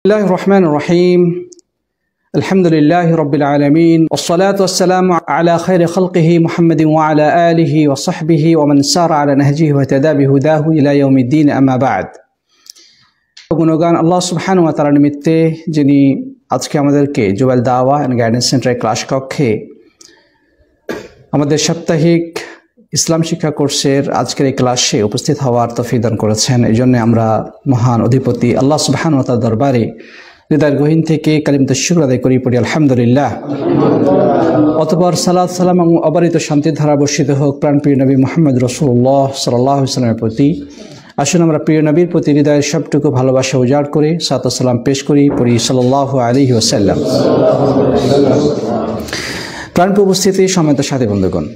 الله الرحمن الرحيم الحمد لله رب العالمين والصلاة والسلام على خير خلقه محمد وعلى آله وصحبه ومن سار على نهجه واهتدى بهداه إلى يوم الدين أما بعد গুণগান আল্লাহ সুবহানাহু ওয়া তাআলার নিমিত্তে যিনি আজকে আমাদেরকে জুবাইল দাওয়া এন্ড গাইডেন্স সেন্টারের ক্লাস কক্ষে আমাদের সাপ্তাহিক ইসলাম শিক্ষা কোর্সের আজকের এই ক্লাসে উপস্থিত হওয়ার তৌফিক দান করেছেন। এই জন্য আমরা মহান অধিপতি আল্লাহ সুবহানাহু ওয়া তাআলার দরবারে হৃদয়ের গহীন থেকে কালিমাতুশ শুকর আদায় করি পড়ি আলহামদুলিল্লাহ। অতঃপর সালাত সালাম এবং অবারিত শান্তির ধারা বর্ষিত হোক প্রাণপ্রিয় নবী মুহাম্মদ রাসূলুল্লাহ সাল্লাল্লাহু আলাইহি ওয়াসাল্লামের প্রতি। আসুন আমরা প্রিয় নবীর প্রতি হৃদয়ের সবটুকু ভালোবাসা উজাড় করে সালাত ও সালাম পেশ করি পড়ি সাল্লাল্লাহু আলাইহি ওয়াসাল্লাম। প্রাণপ্রিয় উপস্থিতি সম্মানিত সাথী বন্ধুগণ,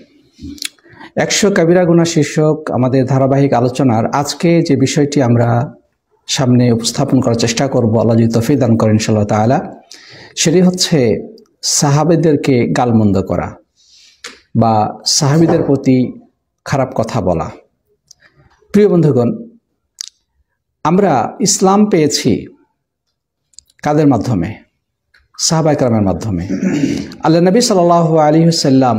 100 কবিরা গুনাহ শীর্ষক আমাদের ধারাবাহিক আলোচনার আজকে যে বিষয়টি আমরা সামনে উপস্থাপন করার চেষ্টা করব, আল্লাহ যদি তৌফিক দান করেন ইনশাআল্লাহ তাআলা, সেটি হচ্ছে সাহাবীদেরকে গালমন্দ করা বা সাহাবীদের প্রতি খারাপ কথা বলা। প্রিয় বন্ধুগণ, আমরা ইসলাম পেয়েছি কাদের মাধ্যমে? সাহাবায়ে কেরামের মাধ্যমে। আল্লাহ নবী সাল্লাল্লাহু আলাইহি ওয়াসাল্লাম,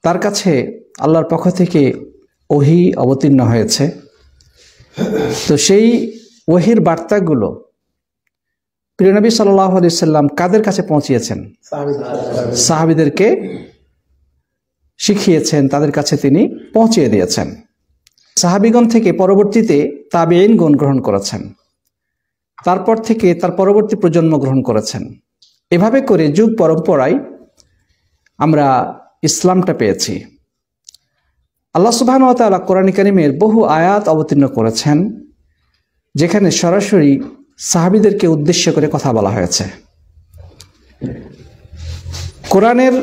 তার কাছে আল্লাহর পক্ষ থেকে ওহী অবতীর্ণ হয়েছে। তো সেই ওহীর বার্তাগুলো প্রিয় নবী সাল্লাল্লাহু আলাইহি ওয়াসাল্লাম কাদের কাছে পৌঁছিয়েছেন? সাহাবীদেরকে শিখিয়েছেন, তাদের কাছে তিনি পৌঁছিয়ে দিয়েছেন। সাহাবীগণ থেকে পরবর্তীতে তাবেঈনগণ গ্রহণ করেছেন, তারপর থেকে তার পরবর্তী প্রজন্ম গ্রহণ করেছেন। এভাবে করে যুগ পরম্পরায় আমরা ইসলামটা পেয়েছি। আল্লাহ সুবহানাহু ওয়া তাআলা কোরআন কারীমের বহু আয়াত অবতীর্ণ করেছেন যেখানে সরাসরি সাহাবীদেরকে উদ্দেশ্য করে কথা বলা হয়েছে। কোরআনের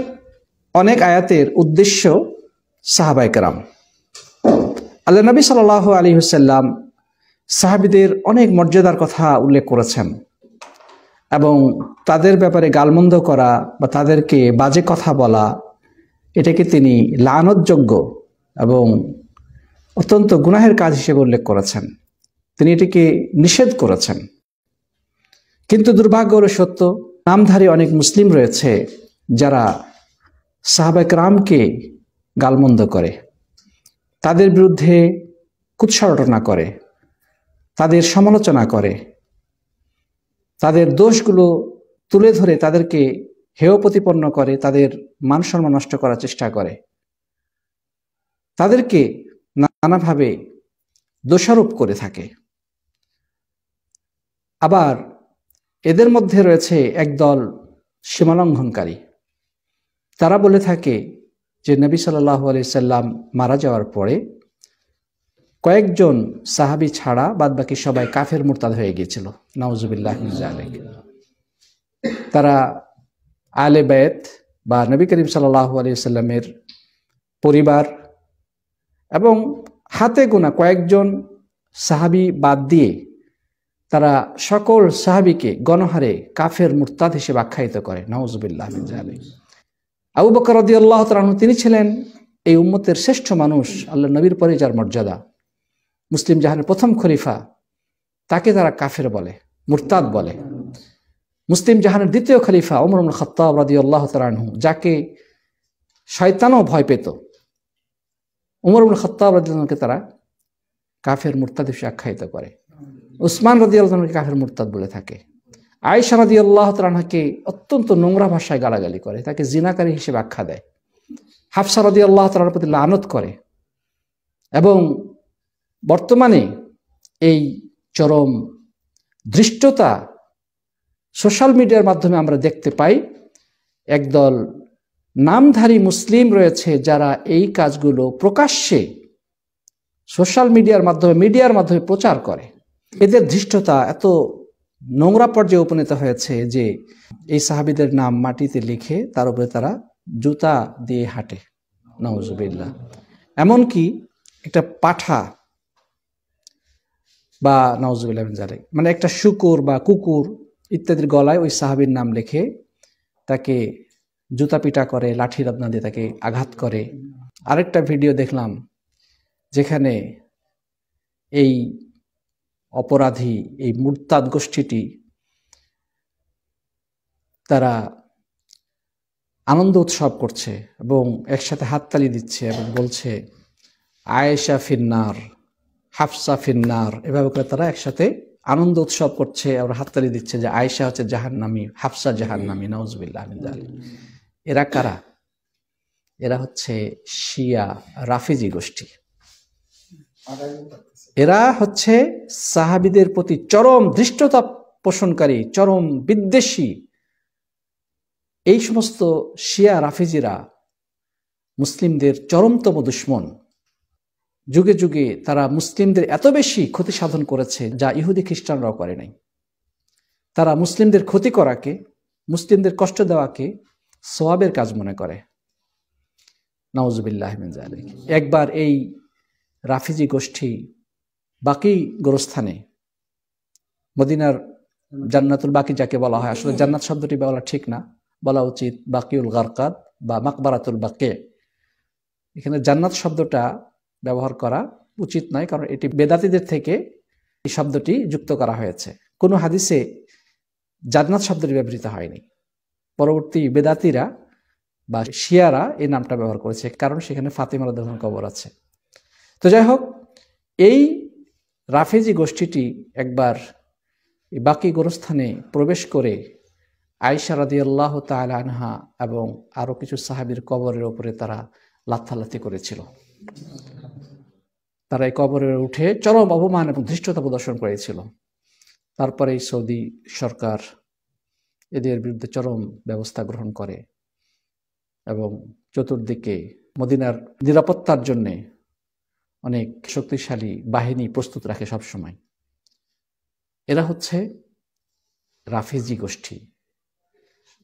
অনেক আয়াতের উদ্দেশ্য সাহাবায়ে কেরাম। আল্লাহ নবী সাল্লাল্লাহু আলাইহি ওয়াসাল্লাম সাহাবীদের অনেক মর্যাদার কথা উল্লেখ করেছেন এবং তাদের ব্যাপারে গালমন্দ করা বা তাদেরকে বাজে কথা বলা, এটাকে তিনি লানতযোগ্য এবং অত্যন্ত গুনাহের কাজ হিসেবে উল্লেখ করেছেন। তিনি এটিকে নিষেধ করেছেন। কিন্তু দুর্ভাগ্য হলো সত্য, নামধারী অনেক মুসলিম রয়েছে যারা সাহাবায়ে কেরামকে গালমন্দ করে, তাদের বিরুদ্ধে কুৎসা করে, তাদের সমালোচনা করে, তাদের দোষগুলো তুলে ধরে তাদেরকে হেয় প্রতিপন্ন করে, তাদের মান সম্মান নষ্ট করার চেষ্টা করে, তাদেরকে নানাভাবে দোষারোপ করে থাকে। আবার এদের মধ্যে রয়েছে একদল সীমালঙ্ঘনকারী। তারা বলে থাকে যে নবী সাল্লাল্লাহু আলাইহি সাল্লাম মারা যাওয়ার পরে কয়েকজন সাহাবী ছাড়া বাদবাকি সবাই কাফের মুরতাদ হয়ে গিয়েছিল। নাউজুবিল্লাহ মিন যালিক। তারা আহলে বাইত বা নবী করিম সাল্লাল্লাহু আলাইহি সাল্লামের পরিবার এবং হাতে গোনা কয়েকজন সাহাবী বাদ দিয়ে তারা সকল সাহাবীকে গণহারে কাফের মুরতাদ হিসেবে আখ্যায়িত করে। নাউজুবিল্লাহ মিন যালিক। আবু বকর রাদিয়াল্লাহু তাআলা আনহু, তিনি ছিলেন এই উম্মতের শ্রেষ্ঠ মানুষ, আল্লাহ নবীর পরে যার মর্যাদা, মুসলিম জাহানের প্রথম খলিফা, তাকে তারা কাফের বলে, মুরতাদ বলে। মুসলিম জাহানের দ্বিতীয় খলিফা ওমর ইবনে খাত্তাব রাদিয়াল্লাহু তাআলা আনহু, যাকে শয়তানও ভয় পেত, ওমর ইবনে খাত্তাব রাদিয়াল্লাহু আনহুকে তারা কাফের মুরতাদ হিসেবে আখ্যায়িত করে। উসমান রাদিয়াল্লাহু আনহুকে কাফের মুরতাদ বলে থাকে। আয়েশা রাদিয়াল্লাহু তাআলা আনহাকে অত্যন্ত নোংরা ভাষায় গালাগালি করে, তাকে জিনাকারী হিসেবে আখ্যা দেয়। হাফসা রাদিয়াল্লাহু তাআলার প্রতি লানত করে। এবং বর্তমানে এই চরম ধৃষ্টতা সোশ্যাল মিডিয়ার মাধ্যমে আমরা দেখতে পাই। একদল নামধারী মুসলিম রয়েছে যারা এই কাজগুলো প্রকাশ্যে সোশ্যাল মিডিয়ার মাধ্যমে প্রচার করে। এদের ধৃষ্টতা এত নোংরা পর্যায়ে উপনীত হয়েছে যে এই সাহাবীদের নাম মাটিতে লিখে তার উপরে তারা জুতা দিয়ে হাঁটে। নাউজুবিল্লাহ। এমনকি একটা পাঠা বা নাউজুবিল্লাহ মিন যালিক, মানে একটা শুকুর বা কুকুর ইত্যাদির গলায় ওই সাহাবীর নাম লিখে তাকে জুতা পিটা করে, লাঠি রত্না দিয়ে তাকে আঘাত করে। আরেকটা ভিডিও দেখলাম যেখানে এই অপরাধী এই মুরতাদ গোষ্ঠীটি তারা আনন্দ উৎসব করছে এবং একসাথে হাততালি দিচ্ছে এবং বলছে আয়েশা ফিন্নার, হাফসা ফিন্নার, এভাবে করে তারা একসাথে আনন্দ উৎসব করছে আর হাততালি দিচ্ছে যে আয়েশা হচ্ছে জাহান্নামী, হাফসা জাহান্নামী, নাউজুবিল্লাহ মিন যালিক। এরা কারা? এরা হচ্ছে শিয়া রাফিজি গোষ্ঠী। এরা হচ্ছে সাহাবীদের প্রতি চরম ধৃষ্টতা পোষণকারী, চরম বিদ্বেষী। এই সমস্ত শিয়া রাফিজিরা মুসলিমদের চরমতম দুশমন। যুগে যুগে তারা মুসলিমদের এত বেশি ক্ষতি সাধন করেছে যা ইহুদি খ্রিস্টানরাও করে নাই। তারা মুসলিমদের ক্ষতি করাকে, মুসলিমদের কষ্ট দেওয়াকে সওয়াবের কাজ মনে করে। নাউজুবিল্লাহ মিন যালিক। একবার এই রাফিজি গোষ্ঠী বাকি গোরস্থানে, মদিনার জান্নাতুল বাকি যাকে বলা হয়, আসলে জান্নাত শব্দটি বলা ঠিক না, বলা উচিত বাকিউল গারকাদ বা মাকবারাতুল বাকি। এখানে জান্নাত শব্দটা ব্যবহার করা উচিত নয়, কারণ এটি বেদাতীদের থেকে এই শব্দটি যুক্ত করা হয়েছে। কোনো হাদিসে জান্নাত শব্দটি ব্যবহৃত হয়নি। পরবর্তী বেদাতীরা বা শিয়ারা এই নামটা ব্যবহার করেছে, কারণ সেখানে ফাতিমা রাদিয়াল্লাহু আনহার কবর আছে। তো যাই হোক, এই রাফিজি গোষ্ঠীটি একবার বাকি গোরস্থানে প্রবেশ করে আয়েশা রাদিয়াল্লাহু তাআলা আনহা এবং আরো কিছু সাহাবীর কবরের উপরে তারা লাথালাথি করেছিল। তারা এই কবরে উঠে চরম অপমান এবং ধৃষ্টতা প্রদর্শন করেছিল। তারপরে এই সৌদি সরকার এদের বিরুদ্ধে চরম ব্যবস্থা গ্রহণ করে এবং চতুর্দিকে মদিনার নিরাপত্তার জন্যে অনেক শক্তিশালী বাহিনী প্রস্তুত রাখে সবসময়। এরা হচ্ছে রাফিজি গোষ্ঠী।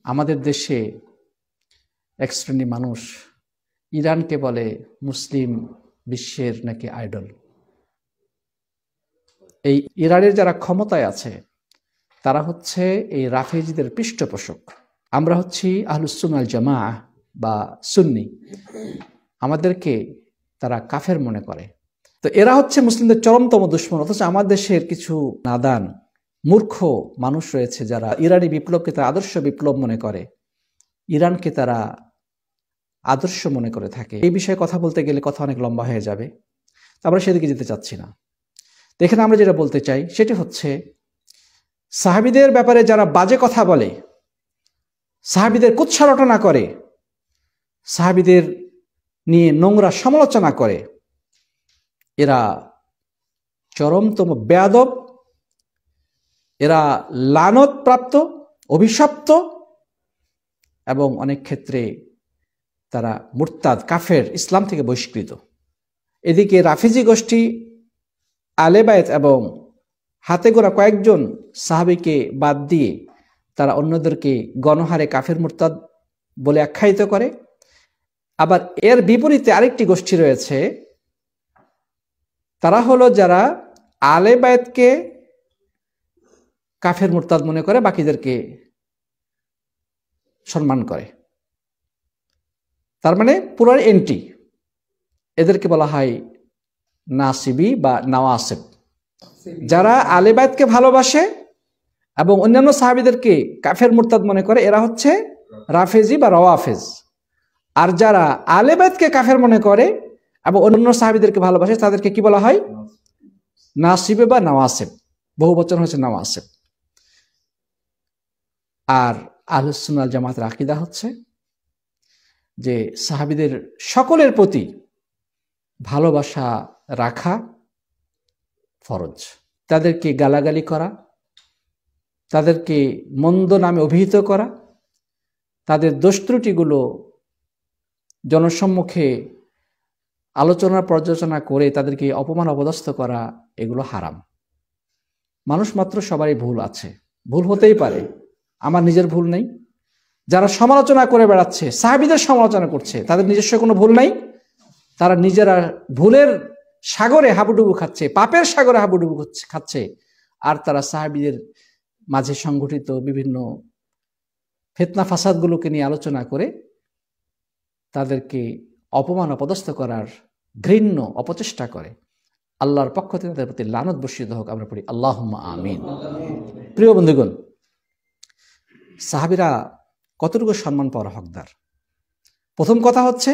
আমাদের দেশে এক শ্রেণী মানুষ ইরানকে বলে মুসলিম বিশ্বের নাকি আইডল। এই ইরানের যারা ক্ষমতায় আছে তারা হচ্ছে এই রাফিজিদের পৃষ্ঠপোষক। আমরা হচ্ছি আহলুস সুন্নাহ ওয়াল জামাআহ বা সুন্নি, আমাদেরকে তারা কাফের মনে করে। তো এরা হচ্ছে মুসলিমদের চরমতম দুশমন। অথচ আমার দেশের কিছু নাদান মূর্খ মানুষ রয়েছে যারা ইরানি বিপ্লবকে তারা আদর্শ বিপ্লব মনে করে, ইরানকে তারা আদর্শ মনে করে থাকে। এই বিষয়ে কথা বলতে গেলে কথা অনেক লম্বা হয়ে যাবে, আমরা সেদিকে যেতে চাচ্ছি না। এখানে আমরা যেটা বলতে চাই সেটি হচ্ছে সাহাবীদের ব্যাপারে যারা বাজে কথা বলে, সাহাবীদের কুৎসা রটনা করে, সাহাবীদের নিয়ে নোংরা সমালোচনা করে, এরা চরমতম বেয়াদব, এরা লানত প্রাপ্ত, অভিশপ্ত এবং অনেক ক্ষেত্রে তারা মুরতাদ, কাফের, ইসলাম থেকে বহিষ্কৃত। এদিকে রাফিজি গোষ্ঠী আলে বায়েত এবং হাতে গোনা কয়েকজন সাহাবীকে বাদ দিয়ে তারা অন্যদেরকে গণহারে কাফের মুরতাদ বলে আখ্যায়িত করে। আবার এর বিপরীতে আরেকটি গোষ্ঠী রয়েছে, তারা হলো যারা আলে বায়েতকে কাফের মুরতাদ মনে করে, বাকিদেরকে সম্মান করে। তার মানে পুরো এন্টি। এদেরকে বলা হয় নাসিবি বা নওয়াসিব। যারা আলে বায়েতকে ভালোবাসে এবং অন্যান্য সাহাবীদেরকে কাফের মুরতাদ মনে করে, এরা হচ্ছে রাফেজি বা রওয়াফেজ। আর যারা আলে বায়েতকে কাফের মনে করে এবং অন্যান্য সাহাবীদেরকে ভালোবাসে, তাদেরকে কি বলা হয়? নাসিবে বা নওয়াসিব। বহু বচন হচ্ছে নওয়াসিব। আর আহলুস সুন্নাহ ওয়াল জামাতের আকীদা হচ্ছে যে সাহাবীদের সকলের প্রতি ভালোবাসা রাখা ফরজ। তাদেরকে গালাগালি করা, তাদেরকে মন্দ নামে অভিহিত করা, তাদের দোষ ত্রুটিগুলো জনসম্মুখে আলোচনা পর্যালোচনা করে তাদেরকে অপমান অপদস্থ করা, এগুলো হারাম। মানুষ মাত্র সবারই ভুল আছে, ভুল হতেই পারে। আমার নিজের ভুল নেই। যারা সমালোচনা করে বেড়াচ্ছে, সাহাবীদের সমালোচনা করছে, তাদের নিজস্ব কোনো ভুল নাই। তারা নিজেরা ভুলের সাগরে হাবুডুবু খাচ্ছে, পাপের সাগরে হাবুডুবু খাচ্ছে। আর তারা সাহাবীদের মাঝে সংগঠিত বিভিন্ন ফিতনা ফাসাদগুলোকে নিয়ে আলোচনা করে তাদেরকে অপমান অপদস্থ করার ঘৃণ্য অপচেষ্টা করে। আল্লাহর পক্ষ থেকে তাদের প্রতি লানত বর্ষিত হোক। আমরা পড়ি আল্লাহুম্মা আমিন। প্রিয় বন্ধুগণ, সাহাবীরা কতটুকু সম্মান পাওয়ার হকদার? প্রথম কথা হচ্ছে,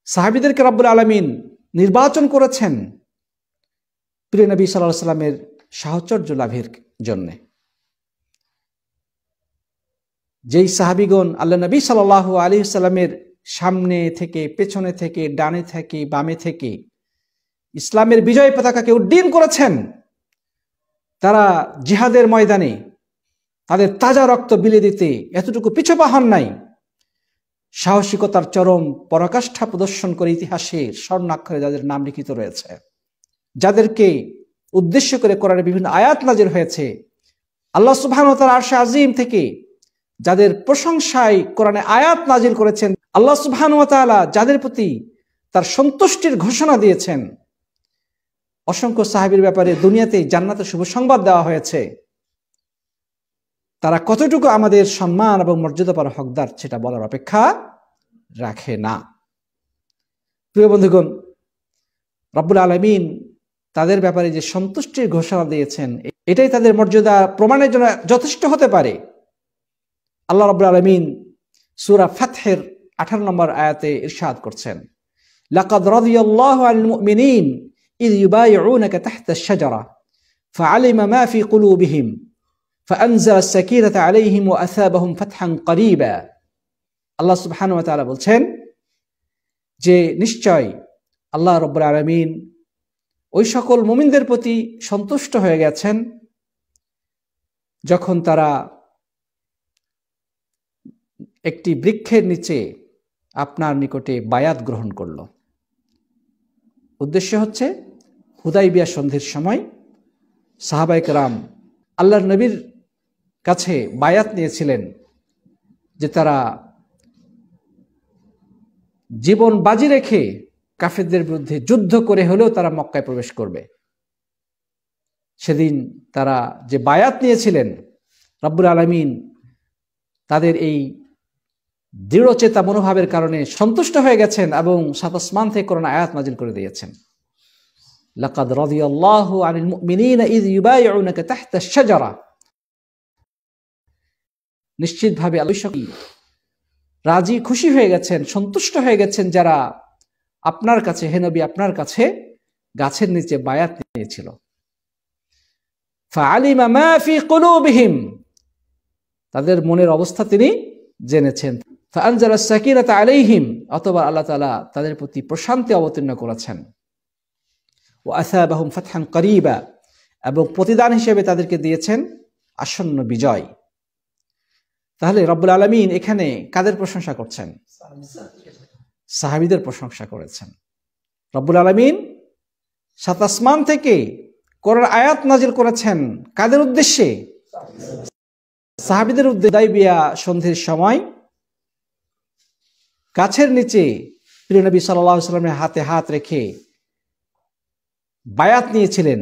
সাহাবীদেরকে রব্বুল আলামিন নির্বাচন করেছেন প্রিয় নবী সাল্লাল্লাহু আলাইহি সাল্লামের সাহচর্য লাভের জন্যে। যেই সাহাবীগণ আল্লাহ নবী সাল্লাল্লাহু আলাইহি সাল্লামের সামনে থেকে, পেছনে থেকে, ডানে থেকে, বামে থেকে ইসলামের বিজয় পতাকাকে উড্ডীন করেছেন, তারা জিহাদের ময়দানে তাদের তাজা রক্ত বিলিয়ে দিতে এতটুকু পিছপা হন নাই। সাহসিকতার চরম পরাকাষ্ঠা প্রদর্শন করে ইতিহাসের স্বর্ণাক্ষরে যাদের নাম লিখিত রয়েছে, যাদেরকে উদ্দেশ্য করে কোরআনে বিভিন্ন আয়াত নাজিল হয়েছে, আল্লাহ সুবহানাহু ওয়া তাআলা আরশে আজিম থেকে যাদের প্রশংসায় কোরআনে আয়াত নাজিল করেছেন, আল্লাহ সুবহানাহু ওয়া তাআলা যাদের প্রতি তার সন্তুষ্টির ঘোষণা দিয়েছেন, অসংখ্য সাহাবীর ব্যাপারে দুনিয়াতে জান্নাতের শুভ সংবাদ দেওয়া হয়েছে, তারা কতটুকু আমাদের সম্মান এবং মর্যাদা পাওয়ার হকদার সেটা বলার অপেক্ষা রাখে না। প্রিয় বন্ধুগণ, রব্বুল আলামিন তাদের ব্যাপারে যে সন্তুষ্টির ঘোষণা দিয়েছেন, এটাই তাদের মর্যাদা প্রমাণের জন্য যথেষ্ট হতে পারে। আল্লাহ রাব্বুল আলামিন সূরা ফাতহের 18 নম্বর আয়াতে ইরশাদ করছেন, লাকাদ রাদিয়াল্লাহু আনিল মুমিনিন ইয ইউবাইউনাকা তাহতা আশ-শাজারা ফাআলিমা মা ফি কুলুবিহিম ফাআনজালা আস-সাকিনাতা আলাইহিম ওয়া আসাবাহুম ফাতহান করিবা। আল্লাহ সুবহানাহু ওয়া তাআলা বলছেন যে নিশ্চয় আল্লাহ রাব্বুল আলামিন ওই সকল মুমিনদের প্রতি সন্তুষ্ট হয়ে গেছেন যখন তারা একটি বৃক্ষের নিচে আপনার নিকটে বায়াত গ্রহণ করল। উদ্দেশ্য হচ্ছে, হুদাইবিয়া সন্ধির সময় সাহাবায়ে কেরাম আল্লাহর নবীর কাছে বায়াত নিয়েছিলেন যে তারা জীবন বাজি রেখে কাফেরদের বিরুদ্ধে যুদ্ধ করে হলেও তারা মক্কায় প্রবেশ করবে। সেদিন তারা যে বায়াত নিয়েছিলেন, রব্বুল আলামিন তাদের এই দৃঢ়চেতা মনোভাবের কারণে সন্তুষ্ট হয়ে গেছেন এবং সাত আসমান থেকে কোরআন আয়াত নাজিল করে দিয়েছেন, লাকাদ রাদিয়াল্লাহু আনিল মুমিনিনা ইয ইউবাইউনাকা তাহতা আশ-শাজারা। নিশ্চিতভাবে আল্লাহ রাজি খুশি হয়ে গেছেন, সন্তুষ্ট হয়ে গেছেন যারা আপনার কাছে, হে নবী, আপনার কাছে গাছের নিচে বায়াত নিয়েছিল। ফাআলিমা মা ফি কুলুবিহিম, তাদের মনের অবস্থা তিনি জেনেছেন। ফাআনজালা আস-সাকিনাতা আলাইহিম, অথবা আল্লাহ তাআলা তাদের প্রতি প্রশান্তি অবতীর্ণ করেছেন। ওয়া আসাবাহুম ফাতহান করিবা, এবং প্রতিদান হিসেবে তাদেরকে দিয়েছেন আসন্ন বিজয়। তাহলে রব্বুল আলামিন এখানে কাদের প্রশংসা করছেন? সাহাবীদের প্রশংসা করেছেন। রব্বুল আলামিন সাত আসমান থেকে কোরআন আয়াত নাজিল করেছেন কাদের উদ্দেশ্যে? সাহাবীদের উদ্দেশ্যে। হুদাইবিয়া সন্ধির সময় গাছের নিচে প্রিয় নবী সাল্লাল্লাহু আলাইহি ওয়াসাল্লামের হাতে হাত রেখে বায়াত নিয়েছিলেন।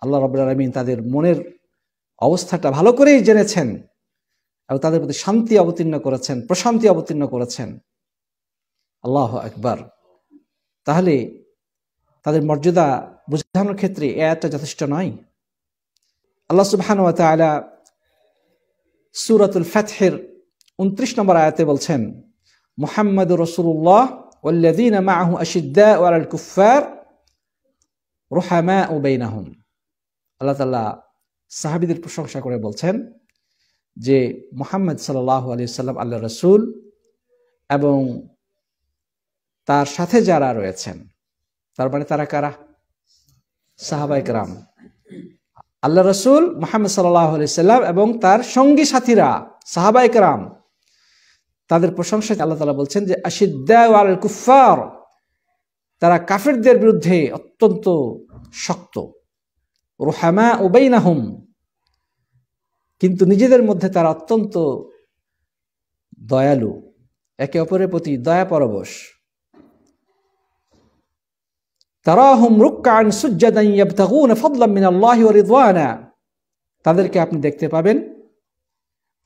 আল্লাহ রাব্বুল আলামিন তাদের মনের অবস্থাটা ভালো করেই জেনেছেন এবং তাদের প্রতি শান্তি অবতীর্ণ করেছেন, প্রশান্তি অবতীর্ণ করেছেন। আল্লাহু আকবার। তাহলে তাদের মর্যাদা বোঝানোর ক্ষেত্রে এই আয়াতটা যথেষ্ট নয়? আল্লাহ সুবহানাহু ওয়া তাআলা সূরাতুল ফাতহের 29 নম্বর আয়াতে বলছেন, মুহাম্মাদুর রাসূলুল্লাহ ওয়াল্লাযীনা মাআহু আশিদ্দাউ আলাল কুফফার রুহামাউ বাইনাহুম। আল্লাহ তাআলা সাহাবীদের প্রশংসা করে বলছেন যে মুহাম্মদ সাল্লাল্লাহু আলাইহি সাল্লাম আল্লাহর রাসূল এবং তার সাথে যারা রয়েছেন, তার মানে তারা কারা? সাহাবায়ে কেরাম। আল্লাহ রাসূল মুহাম্মদ সাল্লাল্লাহু আলাইহি সাল্লাম এবং তার সঙ্গী সাথীরা সাহাবায়ে কেরাম, তাদের প্রশংসা আল্লাহ তাআলা বলছেন যে আশিদ্দাউ আলাল কুফফার, তারা কাফেরদের বিরুদ্ধে অত্যন্ত শক্ত। রুহামাউ বাইনাহুম, কিন্তু নিজেদের মধ্যে তারা অত্যন্ত দয়ালু, একে অপরের প্রতি দয়া পরবশ। তারাহুম রুকআন সুজদান ইয়াবতাগুনা ফাদলান মিনাল্লাহি ওয়া রিদওয়ানা, তাদেরকে আপনি দেখতে পাবেন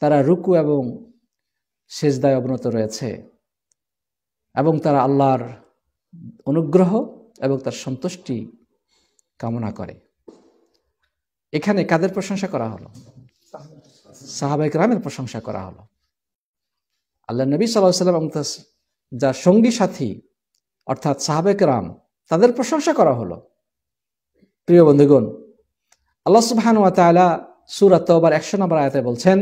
তারা রুকু এবং সিজদায় অবনত রয়েছে এবং তারা আল্লাহর অনুগ্রহ এবং তার সন্তুষ্টি কামনা করে। এখানে কাদের প্রশংসা করা হলো? সাহাবায়ে কেরামের প্রশংসা করা হলো। আল্লাহ নবী সাল্লাল্লাহু আলাইহি ওয়াসাল্লাম এবং যার সঙ্গী সাথী অর্থাৎ সাহাবায়ে কেরাম তাদের প্রশংসা করা হলো। প্রিয় বন্ধুগণ, আল্লাহ সুবহানাহু ওয়া তাআলা সূরা তাওবার 100 নম্বর আয়াতে বলছেন,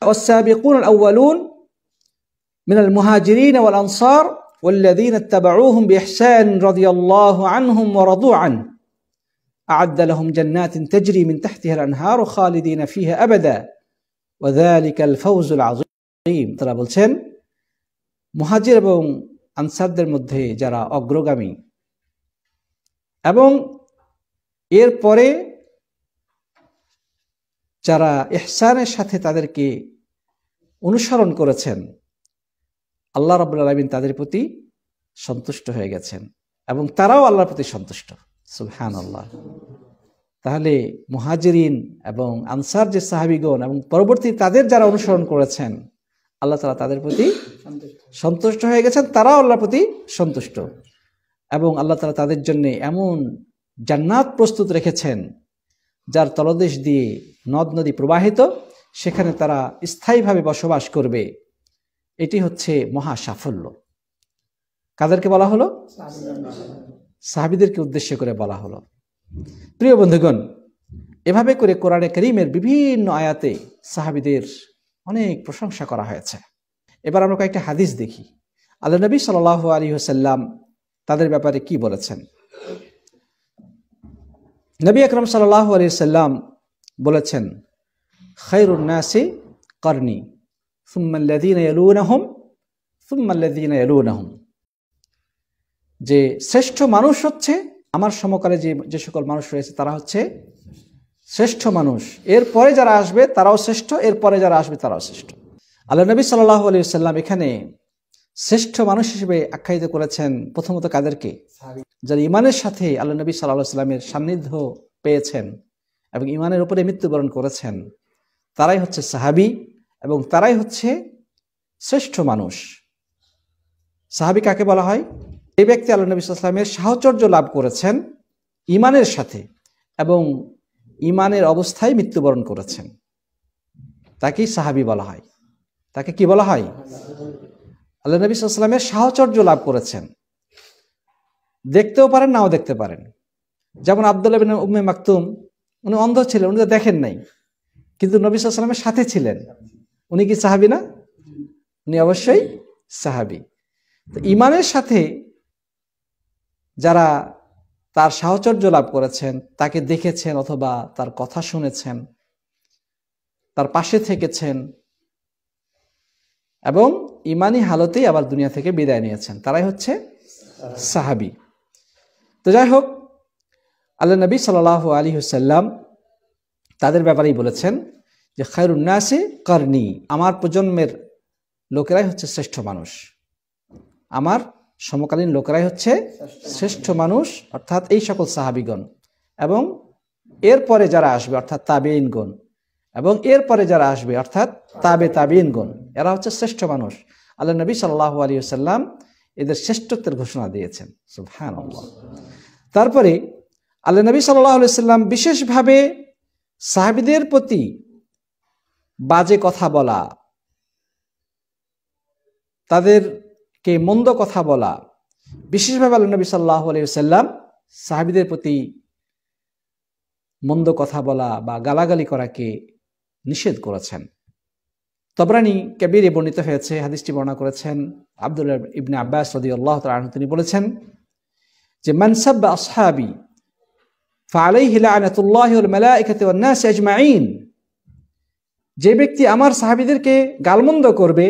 ওয়াস-সাবিকুন আল-আউওয়ালুন মিনাল মুহাজিরিন ওয়াল আনসার ওয়াল্লাযীনা ইত্তাবাউহুম বিইহসান রাদিয়াল্লাহু আনহুম ওয়া রাদু আন আ'আদ্দা লাহুম জান্নাতিন তাজরি মিন তাহতিহা আল-আনহারু খালিদিনা ফিহা আবাদা ওয়া যালিকাল ফাওজুল আযীম। তারা বলছেন, মুহাজির এবং আনসারদের মধ্যে যারা অগ্রগামী এবং এরপরে যারা ইহসানের সাথে তাদেরকে অনুসরণ করেছেন, আল্লাহ রাব্বুল আলামিন তাদের প্রতি সন্তুষ্ট হয়ে গেছেন এবং তারাও আল্লাহর প্রতি সন্তুষ্ট। সুবহানাল্লাহ। তাহলে মুহাজিরিন এবং আনসার যে সাহাবীগণ এবং পরবর্তী তাদের যারা অনুসরণ করেছেন, আল্লাহ তাআলা তাদের প্রতি সন্তুষ্ট হয়ে গেছেন, তারাও আল্লাহর প্রতি সন্তুষ্ট এবং আল্লাহ তাআলা তাদের জন্য এমন জান্নাত প্রস্তুত রেখেছেন যার তলদেশ দিয়ে নদ নদী প্রবাহিত, সেখানে তারা স্থায়ীভাবে বসবাস করবে। এটি হচ্ছে মহা সাফল্য। কাদেরকে বলা হলো? সাহাবীদেরকে উদ্দেশ্য করে বলা হলো। প্রিয় বন্ধুগণ, এভাবে করে কোরআনে কারীমের বিভিন্ন আয়াতে সাহাবীদের অনেক প্রশংসা করা হয়েছে। এবার আমরা কয়েকটা হাদিস দেখি। আল্লাহ নবী সাল্লাল্লাহু আলাইহি ওয়াসাল্লাম তাদের ব্যাপারে কি বলেছেন। নবী আকরাম সাল্লাল্লাহু আলাইহি ওয়াসাল্লাম বলেছেন, খায়রুন নাসি করনি সুম্মা আল্লাযীনা ইয়ালুনাহুম সুম্মা আল্লাযীনা ইয়ালুনাহুম। যে শ্রেষ্ঠ মানুষ হচ্ছে আমার সমকালে যে সকল মানুষ রয়েছে তারা হচ্ছে শ্রেষ্ঠ মানুষ, এরপরে যারা আসবে তারাও শ্রেষ্ঠ, এরপরে যারা আসবে তারাও শ্রেষ্ঠ। আল্লাহ নবী সাল্লাল্লাহু আলাইহি ওয়াসাল্লাম এখানে শ্রেষ্ঠ মানুষ হিসেবে আখ্যায়িত করেছেন প্রথমত কাদেরকে? যারা ইমানের সাথে আল্লাহ নবী সাল্লাল্লাহু আলাইহি ওয়াসাল্লামের সান্নিধ্য পেয়েছেন এবং ইমানের উপরে মৃত্যুবরণ করেছেন, তারাই হচ্ছে সাহাবী এবং তারাই হচ্ছে শ্রেষ্ঠ মানুষ। সাহাবী কাকে বলা হয়? এই ব্যক্তি আল্লাহ নবী সাল্লাল্লাহু আলাইহি ওয়াসাল্লামের সাহচর্য লাভ করেছেন ইমানের সাথে এবং ইমানের অবস্থায় মৃত্যুবরণ করেছেন, তাকেই সাহাবী বলা হয়। তাকে কি বলা হয়? আল্লাহ নবী সাল্লাল্লাহু আলাইহি ওয়াসাল্লামের সাহচর্য লাভ করেছেন। দেখতেও পারেন, নাও দেখতে পারেন। যেমন আব্দুল্লাহ বিন উম্মে মাকতুম, উনি অন্ধ ছিলেন, উনি তো দেখেন নাই, কিন্তু নবী সাল্লাল্লাহু আলাইহি ওয়াসাল্লামের সাথে ছিলেন। উনি কি সাহাবী না? উনি অবশ্যই সাহাবী। তো ইমানের সাথে যারা তার সাহচর্য লাভ করেছেন, তাকে দেখেছেন অথবা তার কথা শুনেছেন, তার পাশে থেকেছেন এবং ইমানি হালতেই আবার দুনিয়া থেকে বিদায় নিয়েছেন, তারাই হচ্ছে সাহাবী। তো যাই হোক, আল্লাহ নবী সাল্লাল্লাহু আলাইহি ওয়াসাল্লাম তাদের ব্যাপারেই বলেছেন যে খায়রুন নাসি করনি, আমার প্রজন্মের লোকেরাই হচ্ছে শ্রেষ্ঠ মানুষ, আমার সমকালীন লোকেরাই হচ্ছে শ্রেষ্ঠ মানুষ, অর্থাৎ এই সকল সাহাবীগণ এবং এরপরে যারা আসবে অর্থাৎ তাবেঈনগণ এবং এরপরে যারা আসবে অর্থাৎ তাবেঈনগণ, এরা হচ্ছে শ্রেষ্ঠ মানুষ। আল্লাহ নবী সাল্লাল্লাহু আলাইহি ওয়াসাল্লাম এদের শ্রেষ্ঠত্বের ঘোষণা দিয়েছেন। সুবহানাল্লাহ। তারপরে আল্লাহ নবী সাল্লাল্লাহু আলাইহি ওয়াসাল্লাম বিশেষভাবে সাহাবীদের প্রতি বাজে কথা বলা, তাদেরকে মন্দ কথা বলা, বিশেষভাবে আল্লাহ নবী সাল্লাল্লাহু আলাইহি ওয়াসাল্লাম সাহাবীদের প্রতি মন্দ কথা বলা বা গালাগালি করাকে নিষেধ করেছেন। তবরানী কবিরে বর্ণিত হয়েছে, হাদিসটি বর্ণনা করেছেন আব্দুল্লাহ ইবনে আব্বাস রাদিয়াল্লাহু তাআলা আনহু। তিনি বলেছেন যে মান সাব্বা আসহাবি ফাআলাইহি লা'নাতুল্লাহি ওয়াল মালায়েকাতি ওয়ান নাস আজমাইন, যে ব্যক্তি আমার সাহাবীদেরকে গালমন্দ করবে,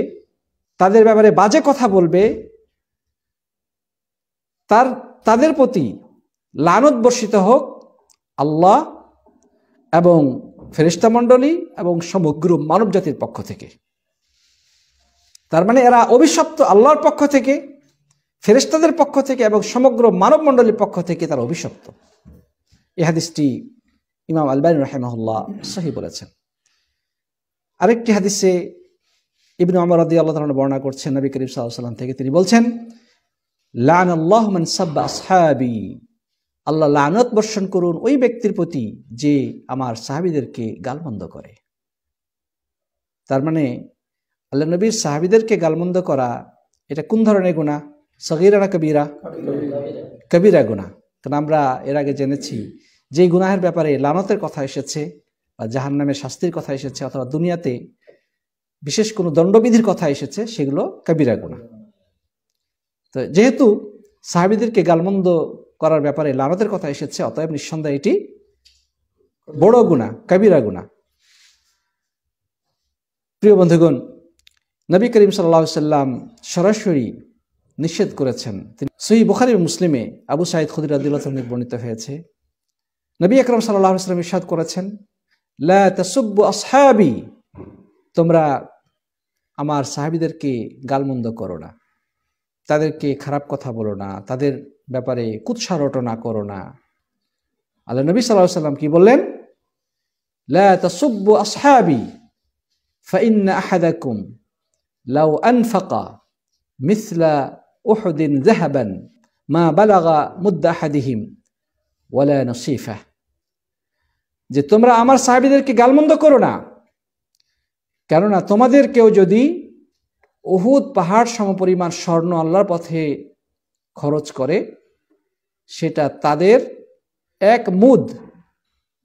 তাদের ব্যাপারে বাজে কথা বলবে, তাদের প্রতি লানত বর্ষিত হোক আল্লাহ এবং ফেরেশতা মণ্ডলী এবং সমগ্র মানব জাতির পক্ষ থেকে। তার মানে এরা অভিশপ্ত আল্লাহর পক্ষ থেকে, ফেরেশতাদের পক্ষ থেকে এবং সমগ্র মানব মণ্ডলীর পক্ষ থেকে তারা অভিশপ্ত। এই হাদিসটি ইমাম আলবানী রাহিমাহুল্লাহ সহিহ বলেছেন। আরেকটি হাদিসে ইবনে ওমর রাদিয়াল্লাহু তাআলা বর্ণনা করছেন নবী করিম সাল্লাল্লাহু আলাইহি ওয়াসাল্লাম থেকে, তিনি বলছেন লা'নাল্লাহু মান সাব্বা আসহাবি আল্লাহ লানত বর্ষণ করুন ওই ব্যক্তির প্রতি যে আমার সাহাবীদেরকে গালমন্দ করে। তার মানে আল্লাহ নবীর সাহাবীদেরকে গালমন্দ করা এটা কোন ধরনের গুনাহ? সগীরা না কবিরা? কবিরা গুনাহ। কারণ আমরা এর আগে জেনেছি যে গুনাহের ব্যাপারে লানতের কথা এসেছে বা জাহান্নামের শাস্তির কথা এসেছে অথবা দুনিয়াতে বিশেষ কোনো দণ্ডবিধির কথা এসেছে সেগুলো কবিরা গুনাহ। তো যেহেতু সাহাবীদেরকে গালমন্দ করার ব্যাপারে লানতের কথা এসেছে, অতএব নিঃসন্দেহে এটি বড় গুনাহ, কবিরা গুনাহ। প্রিয় বন্ধুগণ, নবী করিম সাল্লাল্লাহু আলাইহি সাল্লাম সরাসরি নিষেধ করেছেন। সহিহ বুখারী ও মুসলিমে আবু সাঈদ খুদরী রাদিয়াল্লাহু আনহু বর্ণিত হয়েছে, নবী আকরাম সাল্লাল্লাহু আলাইহি সাল্লাম ইরশাদ করেছেন, লা তাসুব্বু আসহাবি, তোমরা আমার সাহাবীদেরকে গালমন্দ করো না, তাদেরকে খারাপ কথা বলো না, তাদের ব্যাপারে কুৎসা রটনা করো না। আল্লাহ নবী সাল্লাল্লাহু আলাইহি সাল্লাম কি বললেন? লা তাসুব্বু আসহাবি ফাইন্না আহাদাকুম লাউ আনফাকা মিসলা উহুদিন যাহাবান মা বালাগা মুদ্দা আহাদিহিম ওয়ালা নসিফা, যে তোমরা আমার সাহাবীদেরকে গালমন্দ করো না, কেননা তোমাদের কেউ যদি উহুদ পাহাড় সমপরিমাণ স্বর্ণ আল্লাহর পথে খরচ করে, সেটা তাদের এক মুদ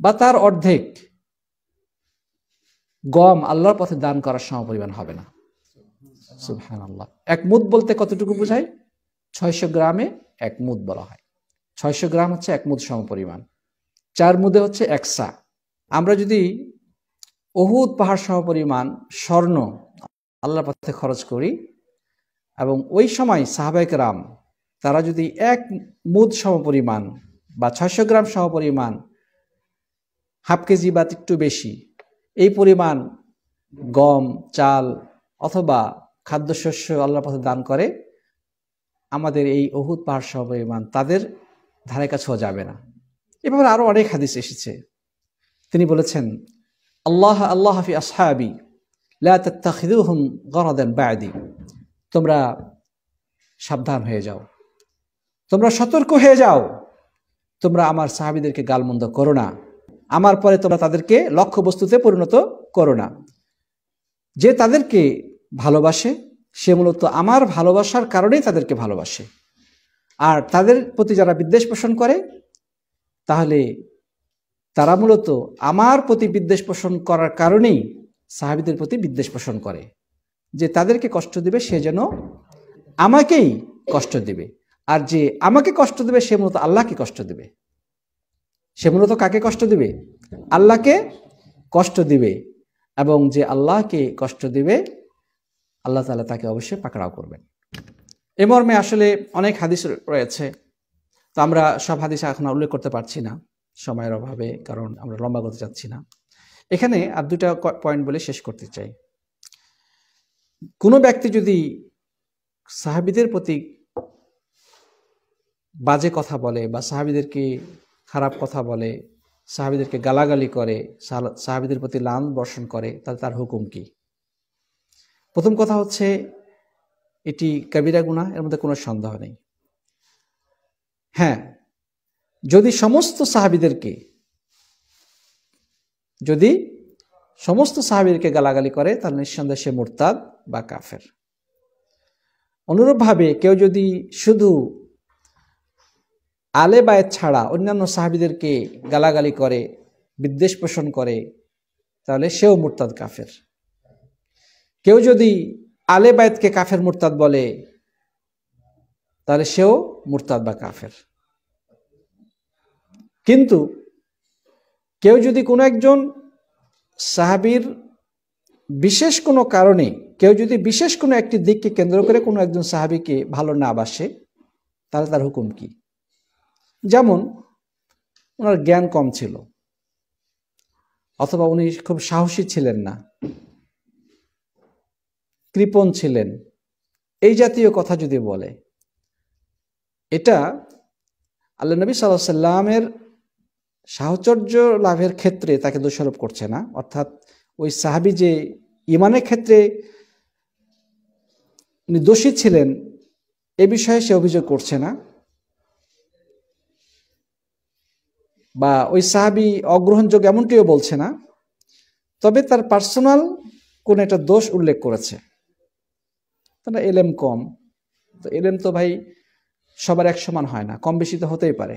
বা তার অর্ধেক গম আল্লাহর পথে দান করার সমপরিমাণ হবে না। সুবহানাল্লাহ। এক মুদ বলতে কতটুকু বোঝায়? 600 গ্রামে এক মুদ বলা হয়। 600 গ্রাম হচ্ছে এক মুদ সমপরিমাণ, 4 মুদে হচ্ছে 1 সা। আমরা যদি উহুদ পাহাড় সমপরিমাণ স্বর্ণ আল্লাহর পথে খরচ করি এবং ওই সময় সাহাবায়ে কেরাম তারা যদি 1 মুদ সমপরিমাণ বা 600 গ্রাম সমপরিমাণ, হাফ কেজি বা একটু বেশি এই পরিমাণ গম, চাল অথবা খাদ্যশস্য আল্লাহর পথে দান করে, আমাদের এই উহুদ পাহাড় সমপরিমাণ তাদের ধারে কাছেও যাবে না। এভাবে আরো অনেক হাদিস এসেছে। তিনি বলেছেন, আল্লাহ আল্লাহ ফি আসহাবি লা তাত্তাখিযুহুম গরাদান বা'দি, তোমরা সাবধান হয়ে যাও, তোমরা সতর্ক হয়ে যাও, তোমরা আমার সাহাবীদেরকে গালমন্দ করো না, আমার পরে তোমরা তাদেরকে লক্ষ্যবস্তুতে পরিণত করো না। যে তাদেরকে ভালোবাসে সে মূলত আমার ভালোবাসার কারণেই তাদেরকে ভালোবাসে, আর তাদের প্রতি যারা বিদ্বেষ পোষণ করে তাহলে তারা মূলত আমার প্রতি বিদ্বেষ পোষণ করার কারণেই সাহাবীদের প্রতি বিদ্বেষ পোষণ করে, যে তাদেরকে কষ্ট দিবে সে যেন আমাকেই কষ্ট দিবে, আর যে আমাকে কষ্ট দিবে সে মূলত আল্লাহকে কষ্ট দিবে। সে মূলত কাকে কষ্ট দিবে? আল্লাহকে কষ্ট দিবে, এবং যে আল্লাহকে কষ্ট দিবে আল্লাহ তাআলা তাকে অবশ্যই পাকড়াও করবেন। এ মর্মে আসলে অনেক হাদিস রয়েছে, তো আমরা সব হাদিস এখন উল্লেখ করতে পারছি না সময়ের অভাবে, কারণ আমরা লম্বা করতে যাচ্ছি না। এখানে আর দুটা পয়েন্ট বলে শেষ করতে চাই। কোনো ব্যক্তি যদি সাহাবীদের প্রতি বাজে কথা বলে বা সাহাবীদেরকে খারাপ কথা বলে, সাহাবীদেরকে গালাগালি করে, সাহাবীদের প্রতি লান বর্ষণ করে, তাহলে তার হুকুম কি? প্রথম কথা হচ্ছে এটি কবিরা গুনাহ, এর মধ্যে কোনো সন্দেহ নেই। হ্যাঁ, যদি সমস্ত সাহাবীদেরকে গালাগালি করে তাহলে নিঃসন্দেহে সে মুরতাদ বা কাফের। অনুরূপভাবে কেউ যদি শুধু আলে বায়েত ছাড়া অন্যান্য সাহাবীদেরকে গালাগালি করে, বিদ্বেষ পোষণ করে, তাহলে সেও মুরতাদ কাফের। কেউ যদি আলে বায়েতকে কাফের মুরতাদ বলে তাহলে সেও মুরতাদ বা কাফের। কিন্তু কেউ যদি কোনো একজন সাহাবীর বিশেষ কোনো কারণে, কেউ যদি বিশেষ কোনো একটি দিককে কেন্দ্র করে কোনো একজন সাহাবীকে ভালো না বাসে, তাহলে তার হুকুম কি? যেমন ওনার জ্ঞান কম ছিল, অথবা উনি খুব সাহসী ছিলেন না, কৃপণ ছিলেন, এই জাতীয় কথা যদি বলে, এটা আল্লাহ নবী সাল্লাল্লাহু আলাইহি সাল্লামের সাহচর্য লাভের ক্ষেত্রে তাকে দোষারোপ করছে না। অর্থাৎ ওই সাহাবী যে ঈমানের ক্ষেত্রে উনি দোষী ছিলেন এ বিষয়ে সে অভিযোগ করছে না, বা ওই সাহাবী অগ্রহণযোগ্য এমনটিও বলছে না, তবে তার পার্সোনাল কোন একটা দোষ উল্লেখ করেছে। তারা এলেম কম, তো এলেম তো ভাই সবার এক সমান হয় না, কম বেশি তো হতেই পারে।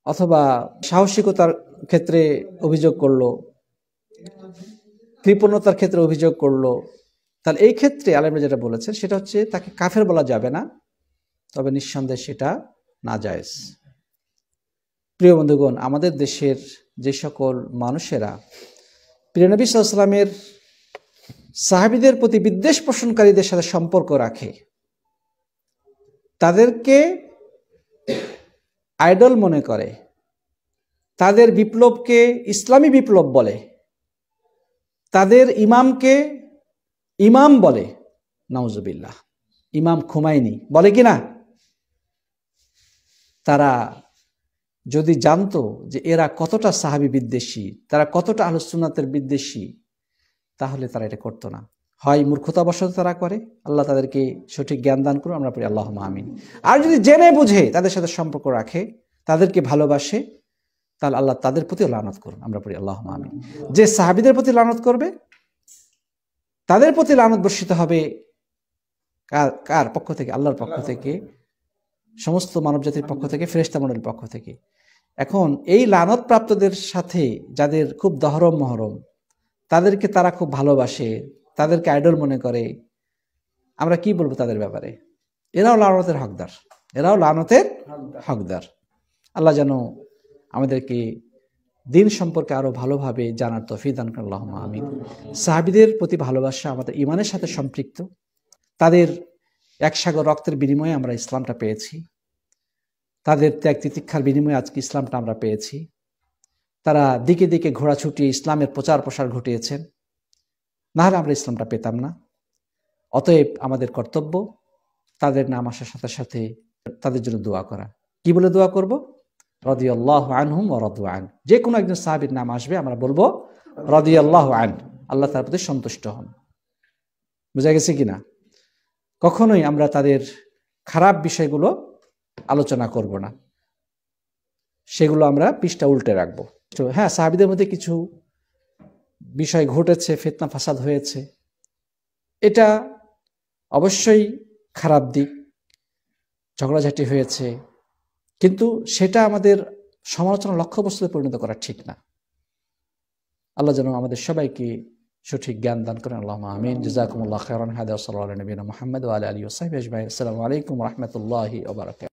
অথবা সাহসিকতার ক্ষেত্রে অভিযোগ করলো, কৃপণতার ক্ষেত্রে অভিযোগ করলো, তাহলে এই ক্ষেত্রে আলেমরা যেটা বলেছেন সেটা হচ্ছে তাকে কাফের বলা যাবে না, তবে নিঃসন্দেহে সেটা নাজায়েজ। প্রিয় বন্ধুগণ, আমাদের দেশের যে সকল মানুষেরা প্রিয় নবী সাল্লাল্লাহু আলাইহি ওয়াসাল্লামের সাহাবীদের প্রতি বিদ্বেষ পোষণকারীদের সাথে সম্পর্ক রাখে, তাদেরকে আইডল মনে করে, তাদের বিপ্লবকে ইসলামী বিপ্লব বলে, তাদের ইমামকে ইমাম বলে, নাউজুবিল্লাহ, ইমাম খুমাইনি বলে কিনা, তারা যদি জানতো যে এরা কতটা সাহাবী বিদ্বেষী, তারা কতটা আহলুস সুন্নাতের বিদ্বেষী, তাহলে তারা এটা করতো না। হয় মূর্খতাবশত তারা করে, আল্লাহ তাদেরকে সঠিক জ্ঞান দান করুন, আমরা পড়ি আল্লাহুম্মা আমিন। আর যদি জেনে বুঝে তাদের সাথে সম্পর্ক রাখে, তাদেরকে ভালোবাসে, তাহলে আল্লাহ তাদের প্রতি লানত করুন, আমরা পড়ি আল্লাহুম্মা আমিন। যে সাহাবীদের প্রতি লানত করবে, তাদের প্রতি লানত বর্ষিত হবে কার পক্ষ থেকে? আল্লাহর পক্ষ থেকে, সমস্ত মানব জাতির পক্ষ থেকে, ফেরেশতা মণ্ডলীর পক্ষ থেকে। এখন এই লানত প্রাপ্তদের সাথে যাদের খুব দহরম মহরম, তাদেরকে তারা খুব ভালোবাসে, তাদেরকে আইডল মনে করে, আমরা কি বলবো তাদের ব্যাপারে? এরাও লানতের হকদার, এরাও লানতের হকদার। আল্লাহ যেন আমাদেরকে দিন সম্পর্কে আরো ভালোভাবে জানার তৌফিক দান করেন, আল্লাহুম্মা আমিন। সাহাবীদের প্রতি ভালোবাসা আমাদের ঈমানের সাথে সম্পৃক্ত। তাদের এক সাগর রক্তের বিনিময়ে আমরা ইসলামটা পেয়েছি, তাদের ত্যাগ তিতিক্ষার বিনিময়ে আজকে ইসলামটা আমরা পেয়েছি। তারা দিকে দিকে ঘোড়া ছুটিয়ে ইসলামের প্রচার প্রসার ঘটিয়েছেন, নাহলে আমরা ইসলামটা পেতাম না। অতএব আমাদের কর্তব্য তাদের নাম আসার সাথে সাথে তাদের জন্য দোয়া করা। কি বলে দোয়া করব? রাদিয়াল্লাহু আনহুম ওয়া রাদু আন। যে কোনো একজন সাহাবীর নাম আসবে, আমরা বলবো রাদিয়াল্লাহু আন, আল্লাহ তার প্রতি সন্তুষ্ট হন। বুঝা গেছে কিনা? কখনোই আমরা তাদের খারাপ বিষয়গুলো আলোচনা করব না, সেগুলো আমরা পৃষ্ঠা উল্টে রাখবো। হ্যাঁ, সাহাবীদের মধ্যে কিছু বিষয় ঘটেছে, ফিতনা ফাসাদ হয়েছে, এটা অবশ্যই খারাপ দিক, ঝগড়াঝাটি হয়েছে, কিন্তু সেটা আমাদের সমালোচনার লক্ষ্যবস্তুতে পরিণত করা ঠিক না। আল্লাহ যেন আমাদের সবাইকে সঠিক জ্ঞান দান করেন, আল্লাহুম্মা আমিন। জাযাকুমুল্লাহু খাইরান। হাদা সাল্লাল্লাহু আলাইহি ওয়া সাল্লাম মুহাম্মদ ওয়া আলা আলিহি ওয়া সাহবিহি আজমাইন। আসসালামু আলাইকুম ওয়া রাহমাতুল্লাহি ওয়া বারাকাতুহু।